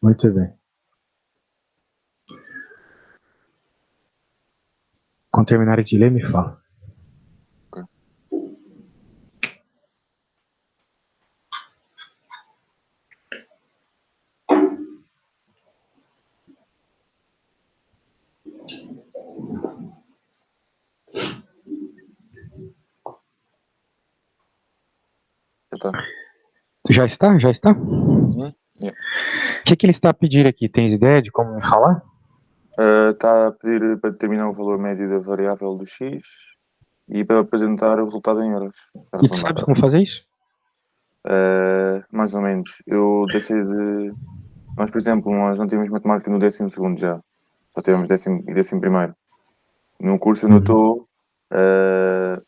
Muito bem. Quando terminares de ler, me fala. Tu já está? Já está? Yeah. O que ele está a pedir aqui? Tens ideia de como me falar? Está a pedir para determinar o valor médio da variável do x e para apresentar o resultado em euros. E tu sabes como fazer isso? Mais ou menos. Eu deixei de... Nós, por exemplo, nós não temos matemática no 12º já. Só temos 11º. No curso onde eu estou,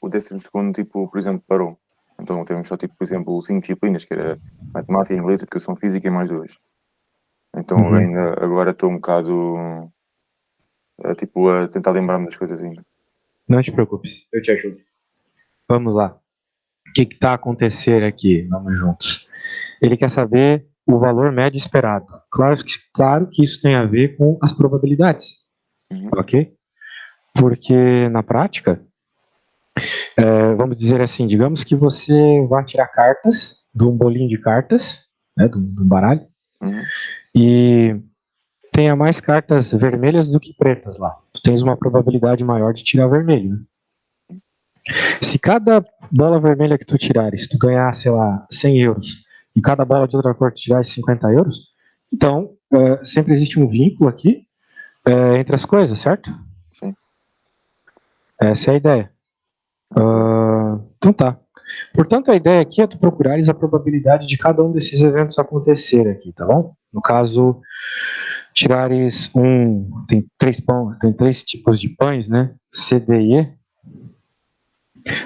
o 12º, tipo, por exemplo, parou. Então temos só, tipo, por exemplo, 5 disciplinas, que era matemática, inglês, educação física e mais 2. Então ainda agora estou um bocado, tipo, a tentar lembrar-me das coisas ainda. Não te preocupes, eu te ajudo. Vamos lá. O que está a acontecer aqui? Vamos juntos. Ele quer saber o valor médio esperado. Claro que isso tem a ver com as probabilidades. Ok? Porque na prática, vamos dizer assim, digamos que você vai tirar cartas de um bolinho de cartas, né, de um baralho, e tenha mais cartas vermelhas do que pretas lá. Tu tens uma probabilidade maior de tirar vermelho, né? Se cada bola vermelha que tu tirares, tu ganhar, sei lá, 100 euros, e cada bola de outra cor tu tirares 50 euros, então sempre existe um vínculo aqui entre as coisas, certo? Sim. Essa é a ideia. Então tá. Portanto, a ideia aqui é tu procurares a probabilidade de cada um desses eventos acontecer aqui, tá bom? No caso, tirares tem três tipos de pães, né? C, D e E.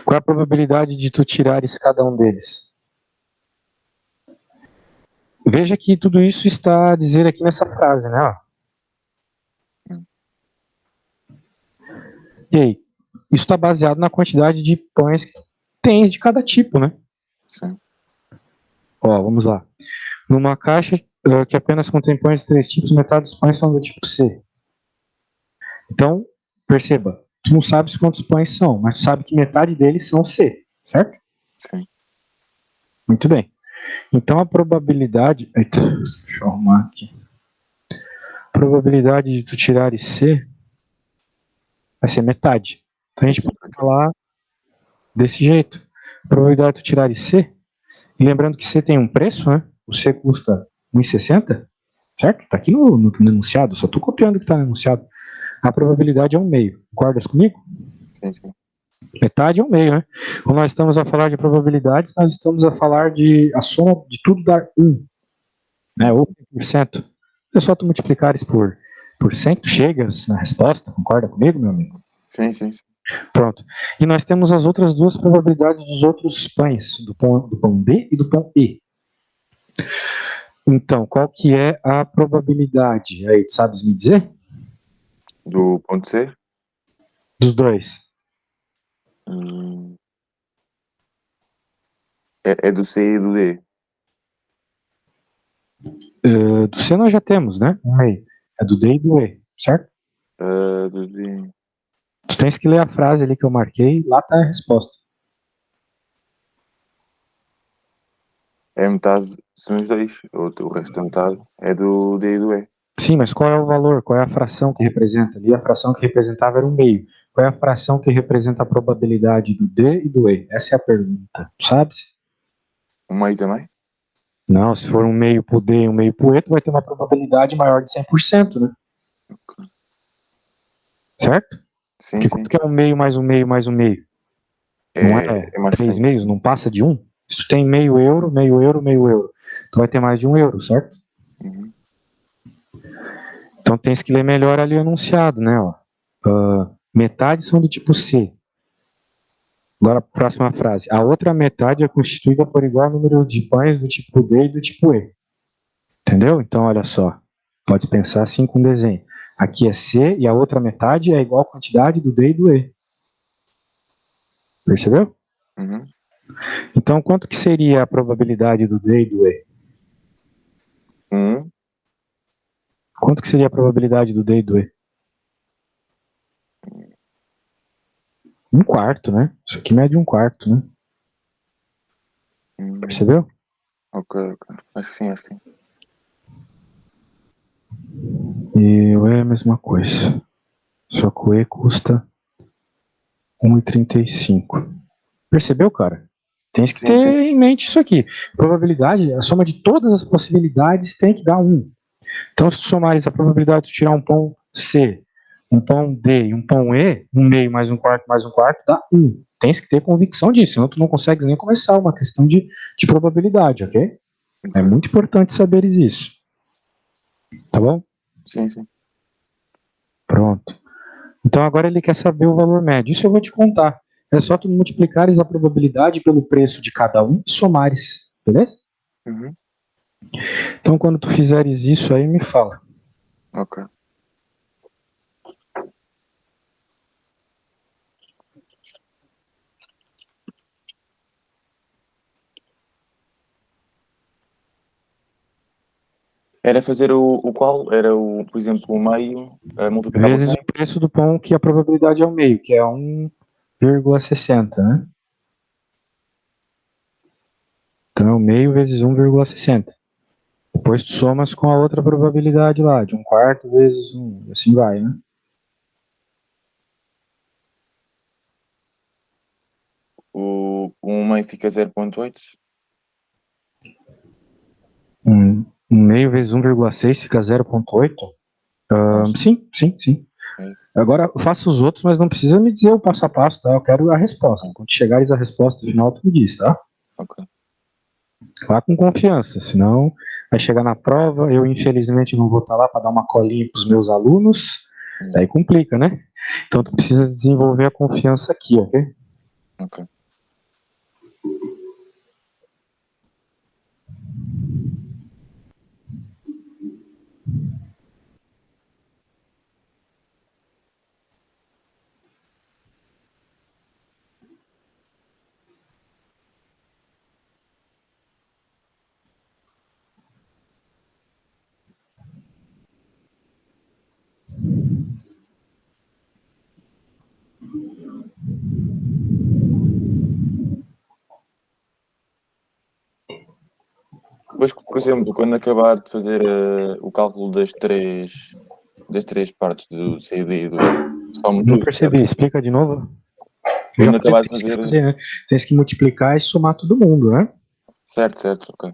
Qual é a probabilidade de tu tirares cada um deles? Veja que tudo isso está a dizer aqui nessa frase, né? E aí? Isso está baseado na quantidade de pães que tu tens de cada tipo, né? Sim. Ó, vamos lá. Numa caixa que apenas contém pães de 3 tipos, metade dos pães são do tipo C. Então, perceba, tu não sabes quantos pães são, mas tu sabe que metade deles são C, certo? Sim. Muito bem. Então a probabilidade... Eita, deixa eu arrumar aqui. A probabilidade de tu tirar C vai ser metade. Então a gente pode falar desse jeito. A probabilidade de tu tirar C, e lembrando que C tem um preço, né? O C custa 1,60, certo? Tá aqui no enunciado, só tô copiando o que tá no enunciado. A probabilidade é 1/2. Concordas comigo? Sim, sim. Metade é 1/2, né? Quando nós estamos a falar de probabilidades, nós estamos a falar de a soma de tudo dar 1, né? Ou 100%. É só tu multiplicares por 100, tu chegas na resposta, concorda comigo, meu amigo? Sim, sim, sim. Pronto. E nós temos as outras duas probabilidades dos outros pães, do pão D e do pão E. Então, qual que é a probabilidade? Aí, tu sabes me dizer? Do ponto C? Dos dois. É do C e do D. Do C nós já temos, né? 1/2. É do D e do E, certo? Do D. Tu tens que ler a frase ali que eu marquei, lá tá a resposta. É metade, são os dois. O resto da metade é do D e do E. Sim, mas qual é o valor? Qual é a fração que representa? Ali a fração que representava era 1/2. Qual é a fração que representa a probabilidade do D e do E? Essa é a pergunta. Tu sabes? 1/2 também? Não, se for 1/2 pro D e 1/2 pro E, tu vai ter uma probabilidade maior de 100%, né? Certo? Sim, Porque sim. quanto que é 1/2 mais 1/2 mais 1/2? Não é É mais 3 100. meios? Não passa de 1? Se tu tem meio euro, meio euro, meio euro, tu vai ter mais de 1 euro, certo? Então tens que ler melhor ali o enunciado, né? Metade são do tipo C. Agora, a próxima frase. A outra metade é constituída por igual número de pães do tipo D e do tipo E. Entendeu? Então, olha só. Pode pensar assim com o desenho. Aqui é C e a outra metade é igual a quantidade do D e do E. Percebeu? Então, quanto que seria a probabilidade do D e do E? Quanto que seria a probabilidade do D e do E? 1/4, né? Isso aqui mede 1/4, né? Percebeu? Ok. Acho que sim, acho que sim. E o E é a mesma coisa. Só que o E custa 1,35. Percebeu, cara? Tem que ter Sim. em mente isso aqui. Probabilidade, a soma de todas as possibilidades tem que dar 1. Então, se tu somares a probabilidade de tirar um pão C, um pão D e um pão E, 1/2 mais 1/4 mais 1/4 dá 1. Tens que ter convicção disso, senão tu não consegues nem começar uma questão de probabilidade, ok? É muito importante saberes isso. Tá bom? Sim. Pronto. Então agora ele quer saber o valor médio. Isso eu vou te contar. É só tu multiplicares a probabilidade pelo preço de cada um e somares. Beleza? Uhum. Então quando tu fizeres isso aí, me fala. Ok. Era fazer o qual? Era por exemplo, o meio, multiplicar por Vezes 100? o preço do pão, que a probabilidade é o meio, que é 1,60, né? Então é o meio vezes 1,60. Depois tu somas com a outra probabilidade lá, de 1/4 vezes 1, assim vai, né? O meio fica 0,8? Um meio vezes 1,6 fica 0,8? Acho. Sim. Ok. Agora faça os outros, mas não precisa me dizer o passo a passo, tá? Eu quero a resposta. Quando chegares à resposta final, tu me diz, tá? Ok. Vá com confiança, senão vai chegar na prova, eu infelizmente não vou estar lá para dar uma colinha para os meus alunos, daí complica, né? Então tu precisa desenvolver a confiança aqui, ok? Ok. Depois, por exemplo, quando acabar de fazer o cálculo das três partes do C, D e do E, some Não tudo, certo? percebi, explica de novo. Eu já Quando falei o acabar que de tens que fazer. fazer, né? Tens que multiplicar e somar todo mundo, né? Certo, ok.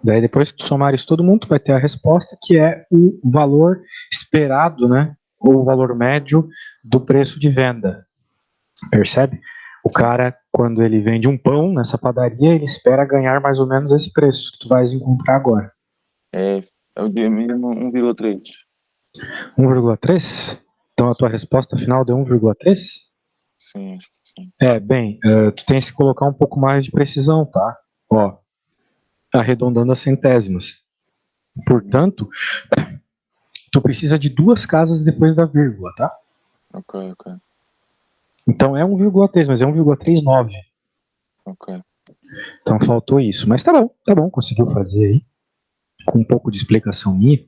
Daí depois que tu somares todo mundo, tu vai ter a resposta que é o valor esperado, né? Ou o valor médio do preço de venda. Percebe? O cara, quando ele vende um pão nessa padaria, ele espera ganhar mais ou menos esse preço que tu vais encontrar agora. É o dia mínimo 1,3. 1,3? Então a tua resposta final deu 1,3? Sim, acho que sim. Bem, tu tens que colocar um pouco mais de precisão, tá? Ó, arredondando as centésimas. Portanto, tu precisa de 2 casas depois da vírgula, tá? Ok. Então é 1,3, mas é 1,39. Ok. Então faltou isso. Mas tá bom, conseguiu fazer aí. Com um pouco de explicação minha.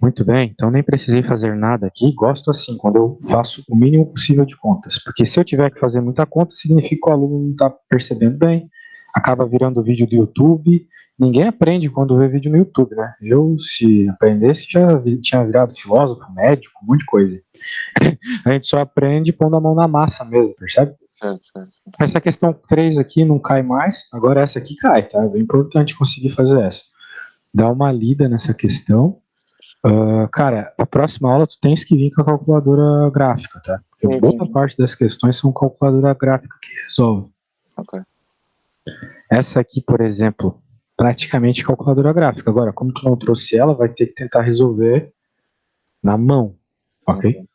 Muito bem, então nem precisei fazer nada aqui. Gosto assim, quando eu faço o mínimo possível de contas. Porque se eu tiver que fazer muita conta, significa que o aluno não está percebendo bem, acaba virando vídeo do YouTube. Ninguém aprende quando vê vídeo no YouTube, né? Eu, se aprendesse, já tinha virado filósofo, médico, um monte de coisa. A gente só aprende pondo a mão na massa mesmo, percebe? Certo. Essa questão 3 aqui não cai mais, agora essa aqui cai, tá? É bem importante conseguir fazer essa. Dá uma lida nessa questão. Cara, a próxima aula tu tens que vir com a calculadora gráfica, tá? Porque boa Sim. parte das questões são calculadora gráfica que resolve. Ok. Essa aqui, por exemplo, praticamente calculadora gráfica. Agora, como tu não trouxe ela, vai ter que tentar resolver na mão, ok? Ok.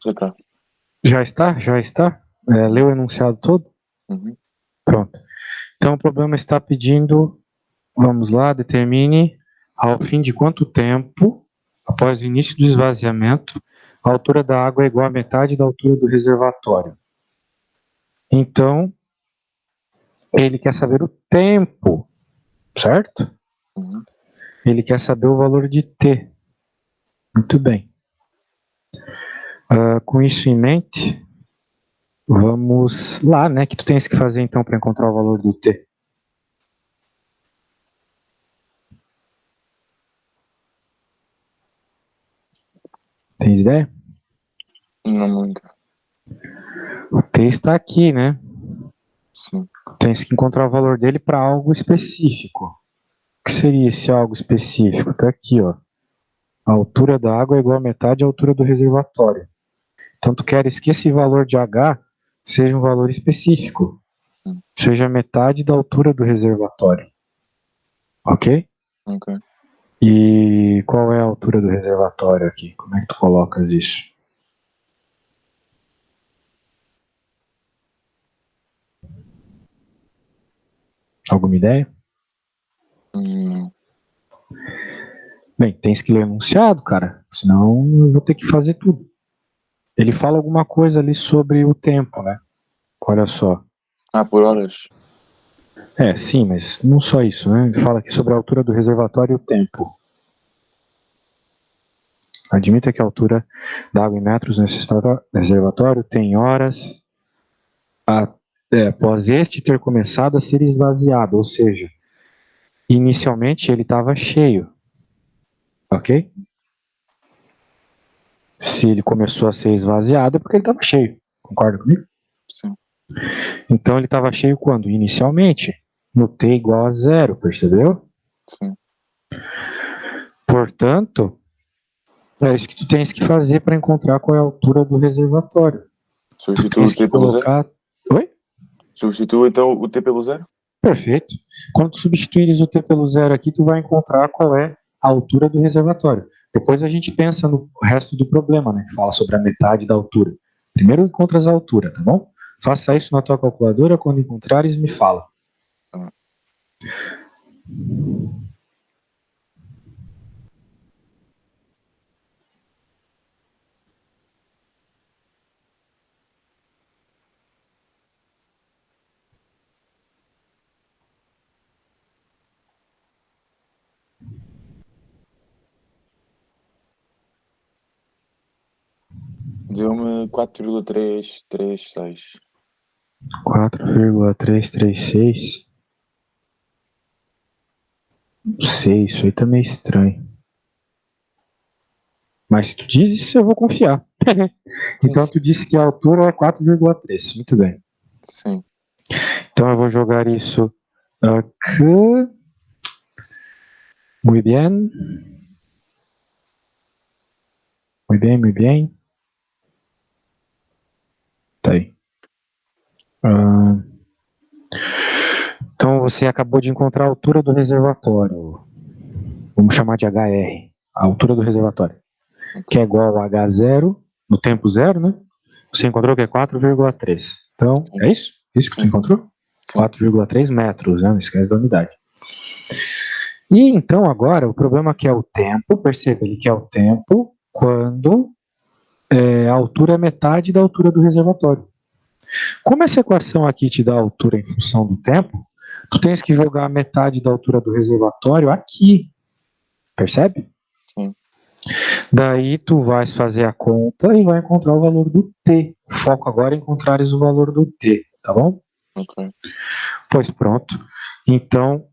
Já está. Já está? Já está? Leu o enunciado todo? Uhum. Pronto. Então, o problema está pedindo, vamos lá, determine ao fim de quanto tempo, após o início do esvaziamento, a altura da água é igual à metade da altura do reservatório. Então, ele quer saber o tempo, certo? Uhum. Ele quer saber o valor de T. Muito bem. Com isso em mente, vamos lá, né? O que tu tens que fazer então para encontrar o valor do T? Tens ideia? Não muito. O T está aqui, né? Sim. Tens que encontrar o valor dele para algo específico. O que seria esse algo específico? Está aqui, ó. A altura da água é igual a metade da altura do reservatório. Então, tu queres que esse valor de H seja um valor específico. Seja metade da altura do reservatório. Ok? Ok. E qual é a altura do reservatório aqui? Como é que tu colocas isso? Alguma ideia? Bem, tens que ler o enunciado, cara. Senão eu vou ter que fazer tudo. Ele fala alguma coisa ali sobre o tempo, né? Olha só. Por horas? Sim, mas não só isso, né? Ele fala aqui sobre a altura do reservatório e o tempo. Admita que a altura da água em metros nesse reservatório tem horas após este ter começado a ser esvaziado, ou seja, inicialmente ele estava cheio, ok? Se ele começou a ser esvaziado é porque ele estava cheio, concorda comigo? Sim. Então ele estava cheio quando? Inicialmente, no T igual a 0, percebeu? Sim. Portanto, é isso que tu tens que fazer para encontrar qual é a altura do reservatório. Substitui o Tens que T pelo zero? colocar... Oi? Substitui então o T pelo zero? Perfeito. Quando tu substituires o T pelo zero aqui, tu vai encontrar qual é a altura do reservatório. Depois a gente pensa no resto do problema, né? Que fala sobre a metade da altura. Primeiro encontras a altura, tá bom? Faça isso na tua calculadora, quando encontrares, me fala. Tá. Deu-me 4,336. 4,336. Não sei, isso aí tá meio estranho. Mas se tu diz isso, eu vou confiar. Então tu disse que a altura é 4,3. Muito bem. Sim. Então eu vou jogar isso aqui. Muy bien. Muy bien, muy bien. Tá aí. Então você acabou de encontrar a altura do reservatório. Vamos chamar de HR, a altura do reservatório. Que é igual a H0 no tempo zero, né? Você encontrou que é 4,3. Então, é isso? Isso que tu encontrou? 4,3 metros, né? Não esquece da unidade. E então agora o problema que é o tempo, perceba, ele quer o tempo quando a altura é metade da altura do reservatório. Como essa equação aqui te dá a altura em função do tempo, tu tens que jogar a metade da altura do reservatório aqui. Percebe? Sim. Daí tu vais fazer a conta e vai encontrar o valor do T. O foco agora é encontrares o valor do T, tá bom? Ok. Pois pronto. Então,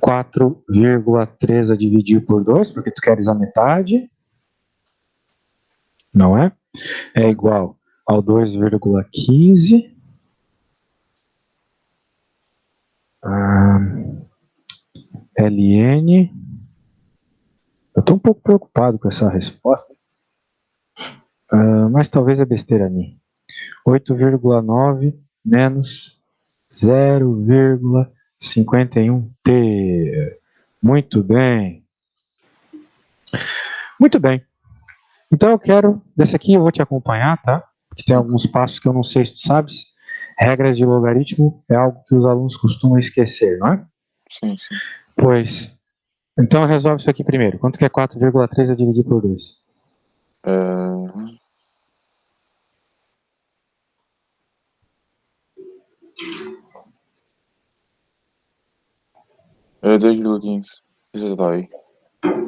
4,3 a dividir por 2, porque tu queres a metade, não é? É igual ao 2,15. LN. Eu estou um pouco preocupado com essa resposta, mas talvez é besteira minha. 8,9 menos 0,51T. Muito bem. Muito bem. Então eu quero, desse aqui eu vou te acompanhar, tá? Porque tem alguns passos que eu não sei se tu sabes. Regras de logaritmo é algo que os alunos costumam esquecer, não é? Sim, sim. Pois, então resolve isso aqui primeiro. Quanto que é 4,3 a dividir por 2? É 2,15. Já está aí.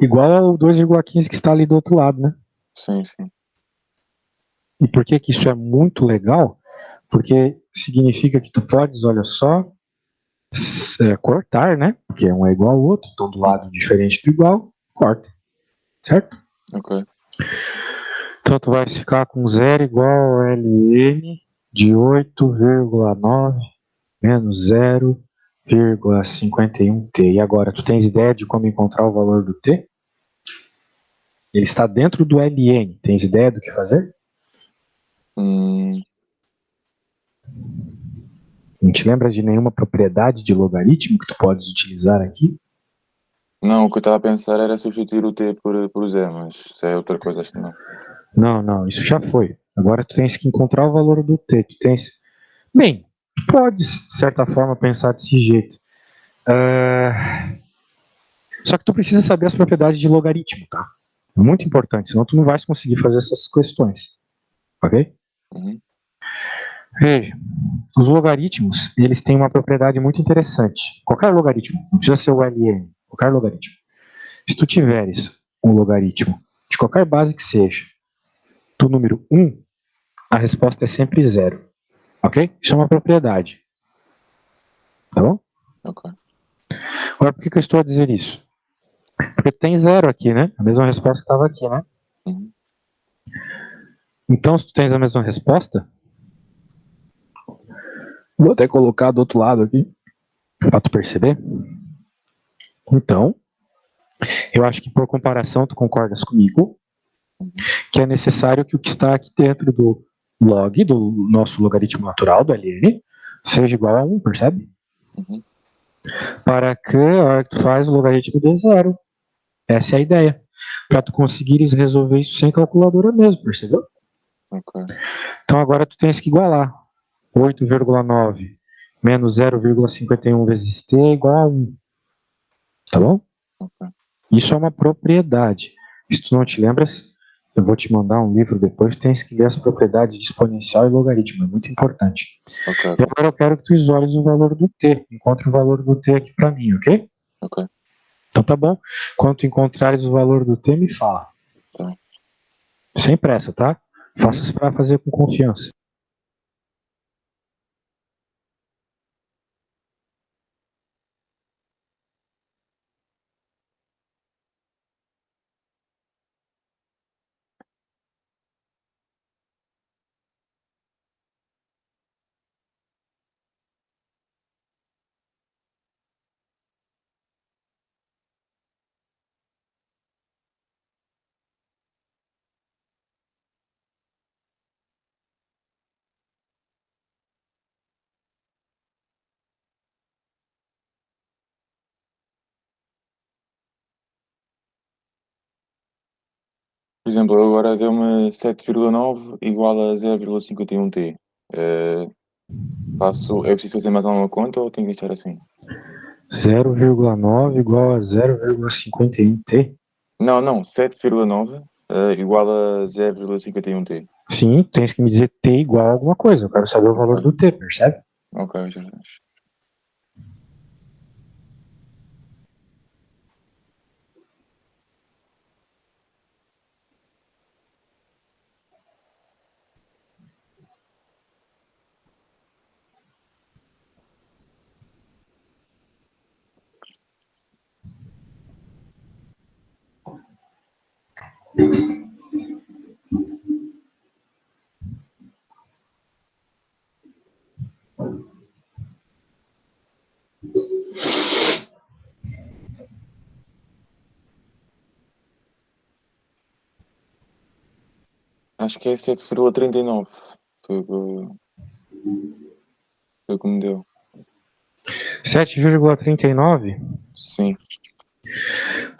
Igual ao 2,15 que está ali do outro lado, né? Sim, sim. E por que que isso é muito legal? Porque significa que tu podes, olha só, cortar, né? Porque um é igual ao outro, então do lado diferente do igual, corta. Certo? Ok. Então tu vai ficar com zero igual a ln de 8,9 menos 0,51t. E agora, tu tens ideia de como encontrar o valor do t? Ele está dentro do ln. Tens ideia do que fazer? Não te lembra de nenhuma propriedade de logaritmo que tu podes utilizar aqui? Não, o que eu estava a pensar era substituir o T por Z, mas isso é outra coisa, acho que não. Não, isso já foi. Agora tu tens que encontrar o valor do t. Tu tens... Bem, tu podes, de certa forma, pensar desse jeito. Só que tu precisa saber as propriedades de logaritmo, tá? É muito importante, senão tu não vais conseguir fazer essas questões. Ok? Uhum. Veja, os logaritmos, eles têm uma propriedade muito interessante. Qualquer logaritmo, não precisa ser o ln, qualquer logaritmo. Se tu tiveres um logaritmo de qualquer base que seja, do número 1, a resposta é sempre 0. Ok? Isso é uma propriedade. Tá bom? Ok. Agora, por que eu estou a dizer isso? Porque tem 0 aqui, né? A mesma resposta que estava aqui, né? Uhum. Então, se tu tens a mesma resposta, vou até colocar do outro lado aqui, para tu perceber. Então, eu acho que por comparação, tu concordas comigo, que é necessário que o que está aqui dentro do log, do nosso logaritmo natural, do ln, seja igual a 1, percebe? Uhum. Para que a hora que tu faz o logaritmo dê 0. Essa é a ideia. Para tu conseguires resolver isso sem calculadora mesmo, percebeu? Ok. Então agora tu tens que igualar. 8,9 menos 0,51 vezes t é igual a 1. Tá bom? Ok. Isso é uma propriedade. Se tu não te lembras, eu vou te mandar um livro depois, tens que ler as propriedades de exponencial e logaritmo, é muito importante. Ok. E agora eu quero que tu isoles o valor do t. Encontre o valor do t aqui para mim, ok? Ok. Então tá bom. Quando tu encontrares o valor do t, me fala. Tá. Sem pressa, tá? Faça-se para fazer com confiança. Por exemplo, agora deu-me 7,9 igual a 0,51t. É preciso fazer mais alguma conta ou tenho que deixar assim? 0,9 igual a 0,51t. Não, 7,9 igual a 0,51t. Sim, tens que me dizer t igual a alguma coisa. Eu quero saber o valor Ok, do t, percebe? ok, já. Acho que é 7,39. Foi o que me deu. 7,39? Sim.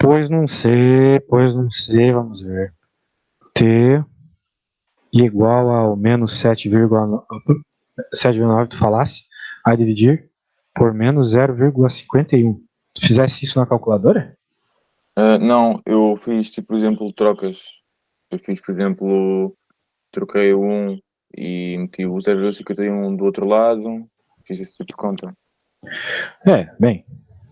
Pois não sei, vamos ver. T igual ao menos 7,9, tu falasse, a dividir por menos 0,51. Tu fizesse isso na calculadora? Não, eu fiz, tipo, por exemplo, trocas. Eu fiz, por exemplo, troquei o 1 e meti o 0,51 do outro lado. Fiz esse tipo de conta. Bem,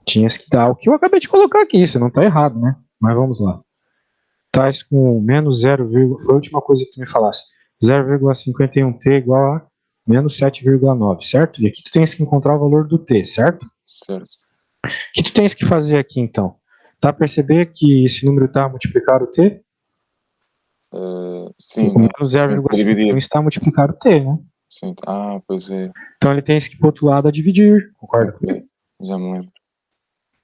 tinhas que dar o que eu acabei de colocar aqui, você não tá errado, né? Mas vamos lá. Tais com menos 0, foi a última coisa que tu me falasse. 0,51t igual a menos 7,9, certo? E aqui tu tens que encontrar o valor do t, certo? Certo. O que tu tens que fazer aqui, então? Tá a perceber que esse número está a multiplicar o t? Sim, O né? menos Para 0,51 dividir. está a multiplicar o t, né? Sim. Ah, pois é. Então ele tem que ir para o outro lado a dividir, concorda Ok. comigo? Já me lembro.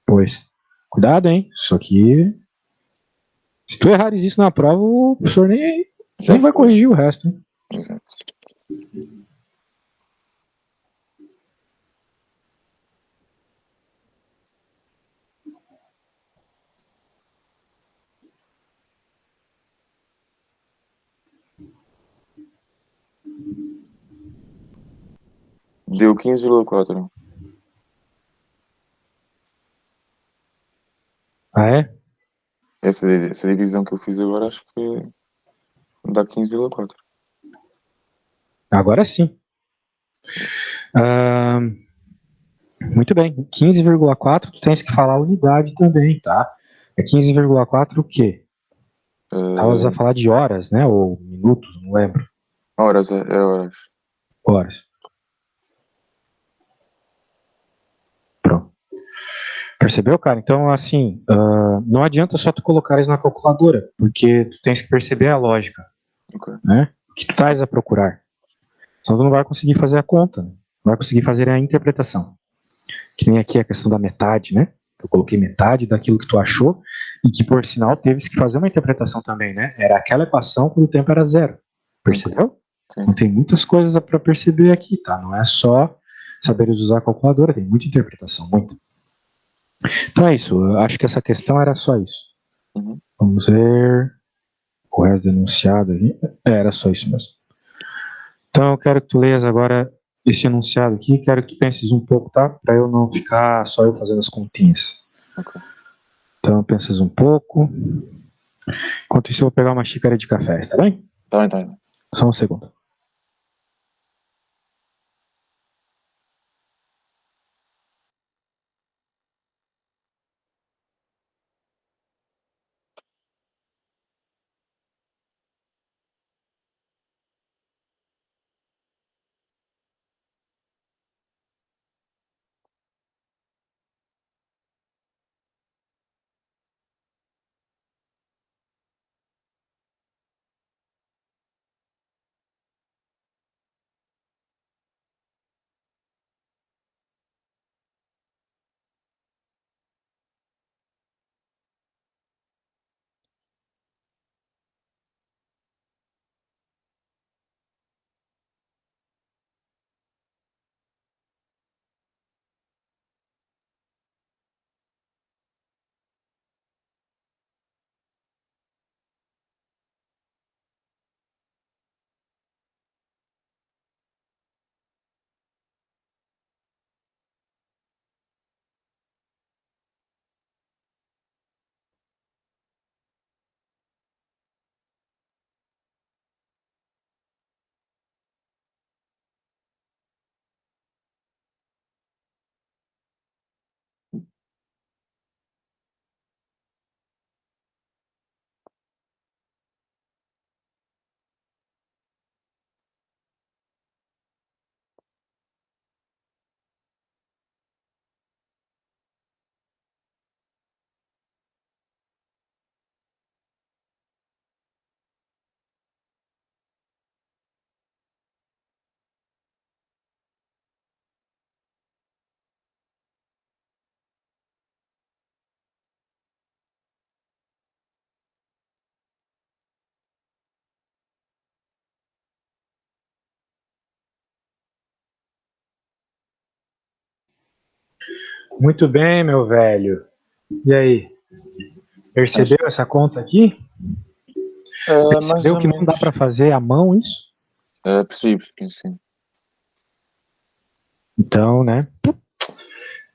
Pois. Cuidado, hein? Só que se tu errares isso na prova, o professor Já nem vai foi. corrigir o resto, hein? Exato. Deu 15,4. Ah, é? Essa divisão que eu fiz agora acho que dá 15,4. Agora sim. Ah, muito bem. 15,4, tu tens que falar a unidade também, tá? É 15,4 o quê? Estavas a falar de horas, né? Ou minutos, não lembro. Horas, é horas. Horas. Pronto. Percebeu, cara? Então, assim, não adianta só tu colocares na calculadora, porque tu tens que perceber a lógica, Ok. né? O que tu estás a procurar. Senão tu não vai conseguir fazer a conta, né? Não vai conseguir fazer a interpretação. Que nem aqui a questão da metade, né? Eu coloquei metade daquilo que tu achou e que, por sinal, teve que fazer uma interpretação também, né? Era aquela equação quando o tempo era zero. Ok. Percebeu? Sim, Então sim. tem muitas coisas para perceber aqui, tá? Não é só saber usar a calculadora, tem muita interpretação, muita. Então é isso, eu acho que essa questão era só isso. Uhum. Vamos ver o resto denunciado aqui. Era só isso mesmo. Então eu quero que tu leias agora esse enunciado aqui, quero que tu penses um pouco, tá? Para eu não ficar só eu fazendo as continhas. Ok. Então pensas um pouco. Enquanto isso eu vou pegar uma xícara de café, tá bem? Tá bem, tá bem. Só um segundo. Muito bem, meu velho. E aí? Percebeu essa conta aqui? Mais Percebeu ou que não dá menos. para fazer à mão isso? Percebi, sim. Então, né?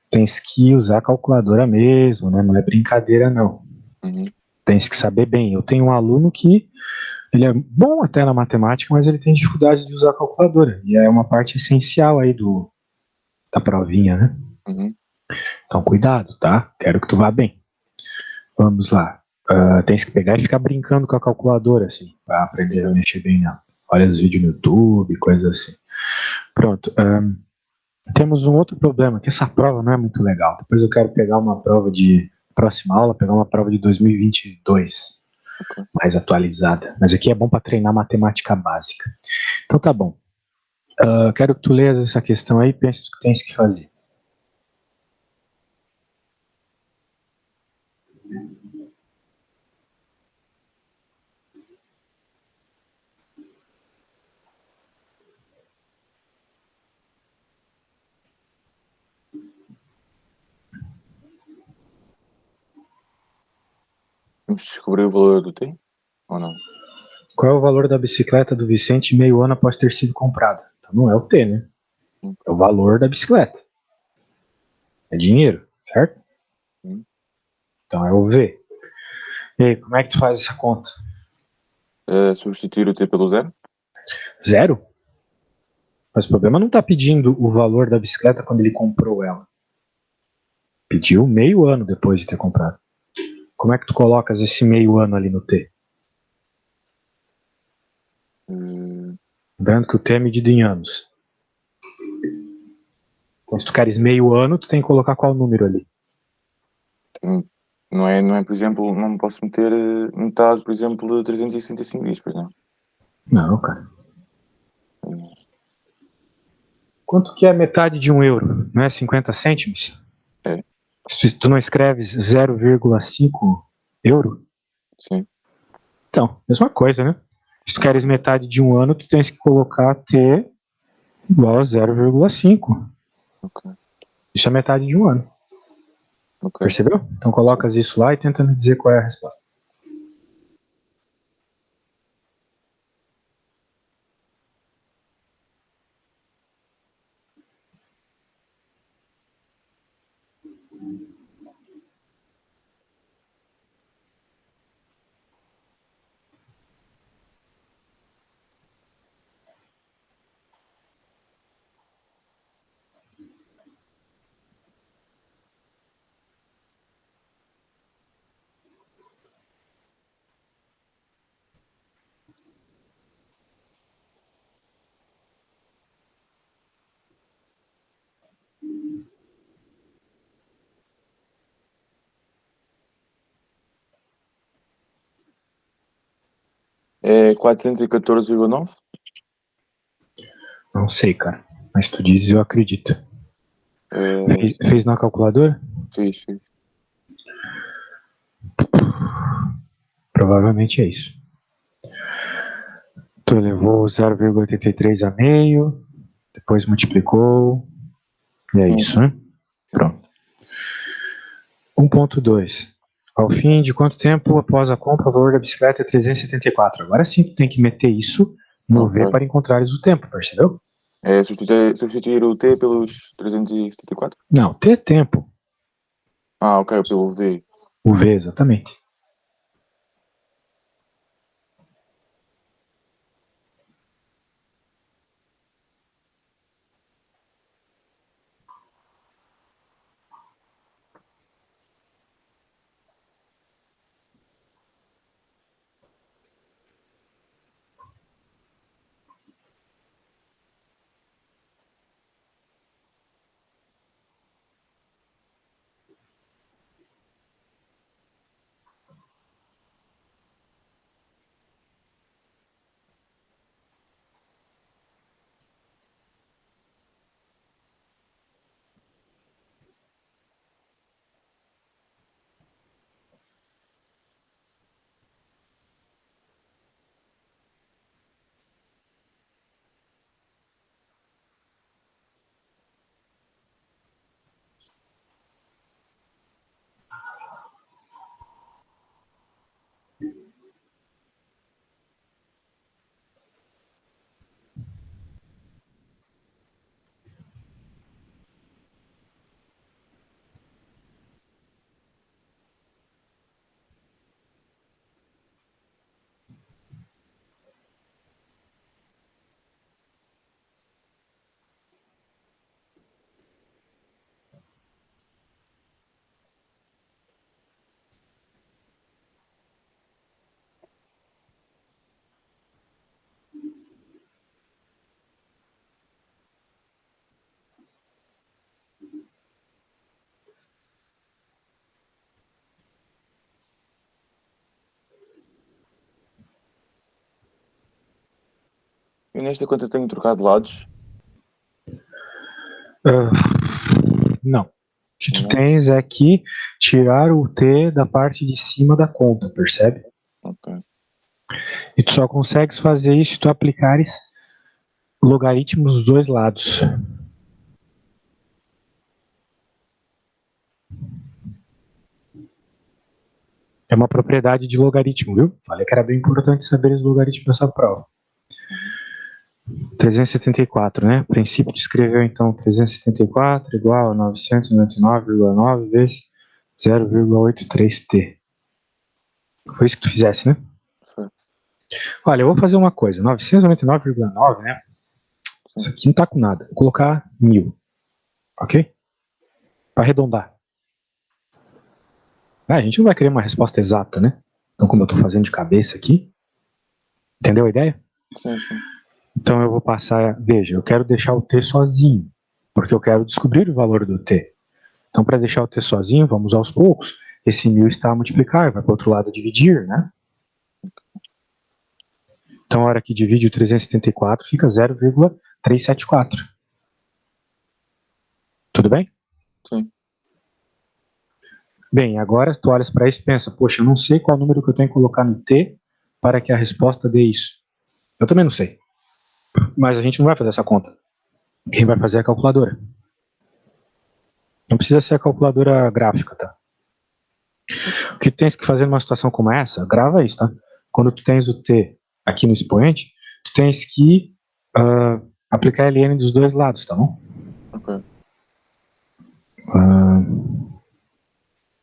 Tens que usar a calculadora mesmo, né? Não é brincadeira, não. Uhum. Tens que saber bem. Eu tenho um aluno que ele é bom até na matemática, mas ele tem dificuldade de usar a calculadora. E é uma parte essencial aí da provinha, né? Uhum. Então, cuidado, tá? Quero que tu vá bem. Vamos lá. Tens que pegar e ficar brincando com a calculadora, assim, para aprender a Exato. mexer bem nela. Olha os vídeos no YouTube, coisas assim. Pronto. Temos um outro problema, que essa prova não é muito legal. Depois eu quero pegar uma prova de próxima aula, pegar uma prova de 2022, Ok. mais atualizada. Mas aqui é bom para treinar matemática básica. Então tá bom. Quero que tu leias essa questão aí e pense o que tens que fazer. Vamos descobrir o valor do T? Ou não? Qual é o valor da bicicleta do Vicente meio ano após ter sido comprada? Então não é o T, né? É o valor da bicicleta. É dinheiro, certo? Uhum. Então é o V. E aí, como é que tu faz essa conta? Substituir o T pelo zero? Zero? Mas o problema não está pedindo o valor da bicicleta quando ele comprou ela. Pediu meio ano depois de ter comprado. Como é que tu colocas esse meio ano ali no T? Uh, Lembrando que o T é medido em anos. Então, se tu queres meio ano, tu tem que colocar qual número ali? não é, por exemplo, não posso meter metade, por exemplo, de 365 dias, pois não? Não, cara. Quanto que é metade de um euro? Não é 50 cêntimos? É, Se tu não escreves 0,5 euro? sim. Então, mesma coisa, né? Se tu queres metade de um ano, tu tens que colocar T igual a 0,5. Ok, Isso é metade de um ano. ok. Percebeu? Então colocas isso lá e tenta me dizer qual é a resposta. É 414,9? Não sei, cara. Mas tu dizes, eu acredito. Fez na calculadora? Fiz. Provavelmente é isso. Tu levou 0,83 a meio, depois multiplicou, e é isso, né? Pronto. 1.2. Ao fim de quanto tempo após a compra o valor da bicicleta é 374? Agora sim tu tem que meter isso no Ok. V para encontrares o tempo, percebeu? É substituir o T pelos 374? Não, T é tempo. Ah, ok, pelo V. O V, exatamente. nesta conta tenho trocado de lados? Não. O que tu Não? tens é que tirar o T da parte de cima da conta, percebe? Ok. E tu só consegues fazer isso se tu aplicares logaritmos dos dois lados. É uma propriedade de logaritmo, viu? Falei que era bem importante saber os logaritmos dessa prova. 374, né? O princípio descreveu, então, 374 igual a 999,9 vezes 0,83t. Foi isso que tu fizesse, né? Foi. Olha, eu vou fazer uma coisa. 999,9, né? Isso aqui não tá com nada. Vou colocar 1000. Ok? Para arredondar. A gente não vai querer uma resposta exata, né? Então, como eu tô fazendo de cabeça aqui. Entendeu a ideia? Sim, sim. Então eu vou passar, veja, eu quero deixar o t sozinho, porque eu quero descobrir o valor do t. Então para deixar o t sozinho, vamos aos poucos. Esse 1000 está a multiplicar, vai para o outro lado a dividir, né? Então a hora que divide o 374 fica 0,374. Tudo bem? Sim. Bem, agora tu olhas para isso e pensa, poxa, eu não sei qual número que eu tenho que colocar no t para que a resposta dê isso. Eu também não sei. Mas a gente não vai fazer essa conta. Quem vai fazer é a calculadora. Não precisa ser a calculadora gráfica, tá? O que tu tens que fazer numa situação como essa, grava isso, tá? Quando tu tens o t aqui no expoente, tu tens que aplicar ln dos dois lados, tá bom? Ok.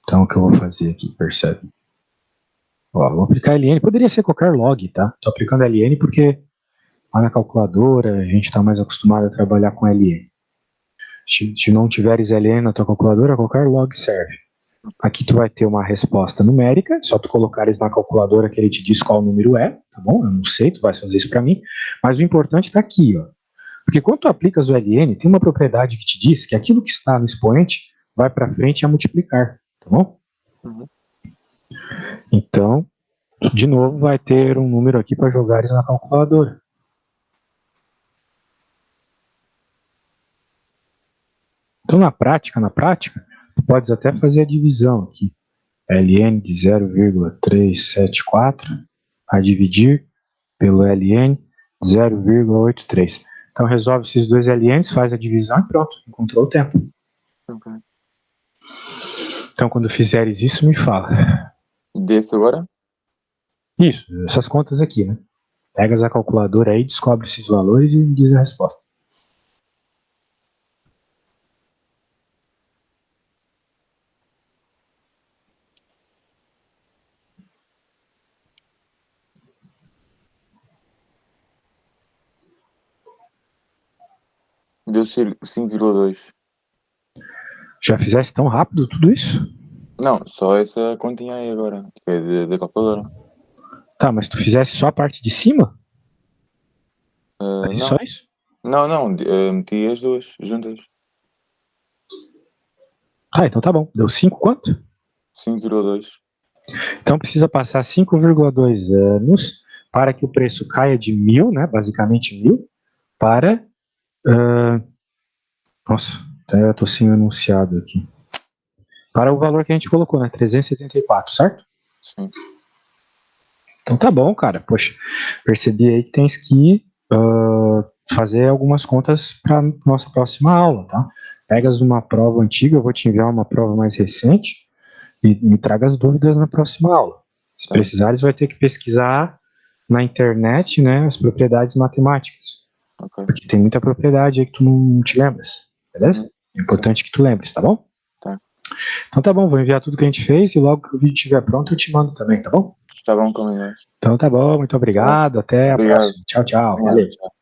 Então o que eu vou fazer aqui, percebe? Ó, vou aplicar ln, poderia ser qualquer log, tá? Tô aplicando ln porque lá na calculadora a gente tá mais acostumado a trabalhar com ln. Se não tiveres ln na tua calculadora, qualquer log serve. Aqui tu vai ter uma resposta numérica, só tu colocares na calculadora que ele te diz qual número é, tá bom? Eu não sei, tu vai fazer isso para mim, mas o importante está aqui, ó. Porque quando tu aplicas o ln, tem uma propriedade que te diz que aquilo que está no expoente vai para frente a multiplicar, tá bom? Uhum. Então, de novo, vai ter um número aqui para jogares na calculadora. Então, na prática, tu podes até fazer a divisão aqui. ln de 0,374 a dividir pelo ln 0,83. Então resolve esses dois ln's, faz a divisão e pronto, encontrou o tempo. Ok. Então quando fizeres isso, me fala. Desse agora? Isso, essas contas aqui, né? Pegas a calculadora aí, descobre esses valores e me diz a resposta. Deu 5,2. Já fizesse tão rápido tudo isso? Não, só essa continha aí agora, que é da calculadora. Tá, mas tu fizesse só a parte de cima? Não. Só isso? Não, meti as duas juntas. Ah, então tá bom. Deu 5 quanto? 5,2. Então precisa passar 5,2 anos para que o preço caia de 1000, né? Basicamente 1000, para... nossa, até eu tô sem o enunciado aqui. Para o valor que a gente colocou, né? 374, certo? Sim. Então tá bom, cara. Poxa, percebi aí que tens que fazer algumas contas para nossa próxima aula, tá? Pegas uma prova antiga, eu vou te enviar uma prova mais recente e me traga as dúvidas na próxima aula. Se precisares, vai ter que pesquisar na internet, né, as propriedades matemáticas. Ok. Porque tem muita propriedade aí que tu não te lembras, beleza? Uhum. É importante que tu lembres, tá bom? Tá. Então tá bom, vou enviar tudo que a gente fez e logo que o vídeo estiver pronto eu te mando também, tá bom? Tá bom, combinado. Então tá bom, muito obrigado, até a Obrigado. próxima. Tchau, tchau, Obrigado. valeu. Tchau.